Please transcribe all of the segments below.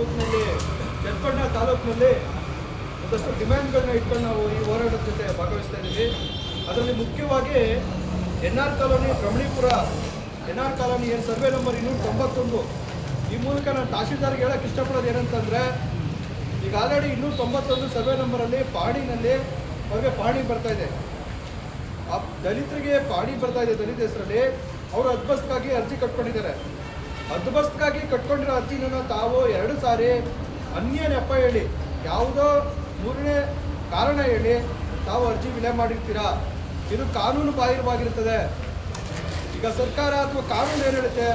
ಬೂತ್ನಲ್ಲಿ ಚನ್ನಪಟ್ಟಣ ತಾಲೂಕಿನಲ್ಲಿ ಒಂದಷ್ಟು ಡಿಮ್ಯಾಂಡ್ಗಳನ್ನ ಇಟ್ಕೊಂಡು ನಾವು ಈ ಹೋರಾಟದ ಜೊತೆ ಭಾಗವಹಿಸ್ತಾ ಇದ್ದೀವಿ. ಅದರಲ್ಲಿ ಮುಖ್ಯವಾಗಿ NR ಕಾಲೋನಿ ಬ್ರಹ್ಮಣಿಪುರ NR ಕಾಲೋನಿ ಏನು ಸರ್ವೆ ನಂಬರ್ 291 ಈ ಮೂಲಕ ನಾನು ತಹಶೀಲ್ದಾರ್ಗೆ ಹೇಳಕ್ಕೆ ಇಷ್ಟಪಡೋದು ಏನಂತಂದರೆ, ಈಗ ಆಲ್ರೆಡಿ 291 ಸರ್ವೆ ನಂಬರಲ್ಲಿ ಪಾಣಿನಲ್ಲಿ ಅವ್ರಿಗೆ ಪಾಣಿ ಬರ್ತಾ ಇದೆ, ಆ ದಲಿತರಿಗೆ ಪಾಣಿ ಬರ್ತಾ ಇದೆ. ದಲಿತ ಹೆಸರಲ್ಲಿ ಅವರು ಹದ್ಬಸ್ತ್ಗಾಗಿ ಅರ್ಜಿ ಕಟ್ಕೊಂಡಿದ್ದಾರೆ. ಹದ್ಬಸ್ತ್ಗಾಗಿ ಕಟ್ಕೊಂಡಿರೋ ಅರ್ಜಿನ ತಾವು 2 ಸಾರಿ ಅನ್ಯ ನೆಪ ಹೇಳಿ ಯಾವುದೋ 3ನೇ ಕಾರಣ ಹೇಳಿ ತಾವು ಅರ್ಜಿ ವಿಲೆ ಮಾಡಿರ್ತೀರಾ. ಇದು ಕಾನೂನು ಬಾಹಿರವಾಗಿರ್ತದೆ. ಈಗ ಸರ್ಕಾರ ಅಥವಾ ಕಾನೂನು ಏನು ಹೇಳುತ್ತೆ,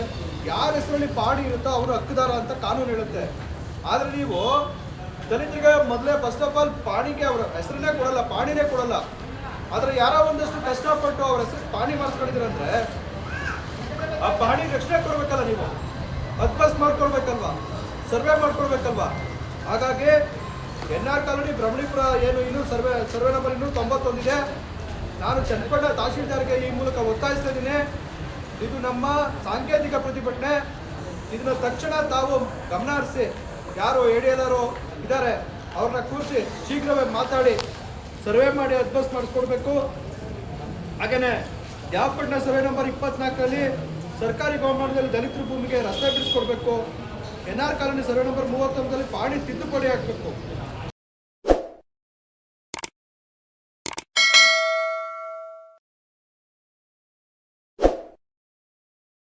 ಯಾರ ಹೆಸರಲ್ಲಿ ಪಾಣಿ ಇರುತ್ತೋ ಅವರು ಹಕ್ಕುದಾರ ಅಂತ ಕಾನೂನು ಹೇಳುತ್ತೆ. ಆದರೆ ನೀವು ದಲಿತರಿಗೆ ಮೊದಲೇ ಫಸ್ಟ್ ಆಫ್ ಆಲ್ ಪಾಣಿಗೆ ಅವರ ಹೆಸರನ್ನೇ ಕೊಡಲ್ಲ, ಪಾಣಿನೇ ಕೊಡಲ್ಲ. ಆದರೆ ಯಾರೋ ಒಂದಷ್ಟು ಕಷ್ಟಪಟ್ಟು ಅವ್ರ ಹೆಸರು ಪಾಣಿ ಮಾಡಿಸ್ಕೊಂಡಿದ್ದೀರಂದ್ರೆ ಆ ಪಾಣಿ ರಕ್ಷಣೆ ಕೊಡ್ಬೇಕಲ್ಲ, ನೀವು ಹದ್ಬಸ್ ಮಾಡ್ಕೊಳ್ಬೇಕಲ್ವಾ, ಸರ್ವೆ ಮಾಡ್ಕೊಳ್ಬೇಕಲ್ವಾ. ಹಾಗಾಗಿ NR ಕಾಲೋನಿ ಬ್ರಹ್ಮಣಿಪುರ ಏನು ಇನ್ನೂ ಸರ್ವೆ ನಂಬರ್ 291 ಇದೆ. ನಾನು ಚನ್ನಪಟ್ಟಣ ತಹಶೀಲ್ದಾರ್ಗೆ ಈ ಮೂಲಕ ಒತ್ತಾಯಿಸ್ತಾ ಇದ್ದೀನಿ. ಇದು ನಮ್ಮ ಸಾಂಕೇತಿಕ ಪ್ರತಿಭಟನೆ. ಇದನ್ನ ತಕ್ಷಣ ತಾವು ಗಮನ ಹರಿಸಿ, ಯಾರು ADLರು ಇದ್ದಾರೆ ಅವ್ರನ್ನ ಕೂರಿಸಿ ಶೀಘ್ರವೇ ಮಾತಾಡಿ ಸರ್ವೆ ಮಾಡಿ ಹದ್ಬಸ್ ಮಾಡಿಸ್ಕೊಡ್ಬೇಕು. ಹಾಗೆಯೇ ದ್ಯಾವಪಟ್ಟಣ ಸರ್ವೆ ನಂಬರ್ 24ರಲ್ಲಿ ಸರ್ಕಾರಿ ಬಹುಮಾನದಲ್ಲಿ ದಲಿತರ ಭೂಮಿಗೆ ರಸ್ತೆ ಬಿಡಿಸ್ಕೊಡ್ಬೇಕು. NR ಕಾಲೋನಿ ಸರ್ವೆ ನಂಬರ್ 31ರಲ್ಲಿ ಪಾಣಿ ತಿದ್ದುಪಡಿ ಆಗಬೇಕು.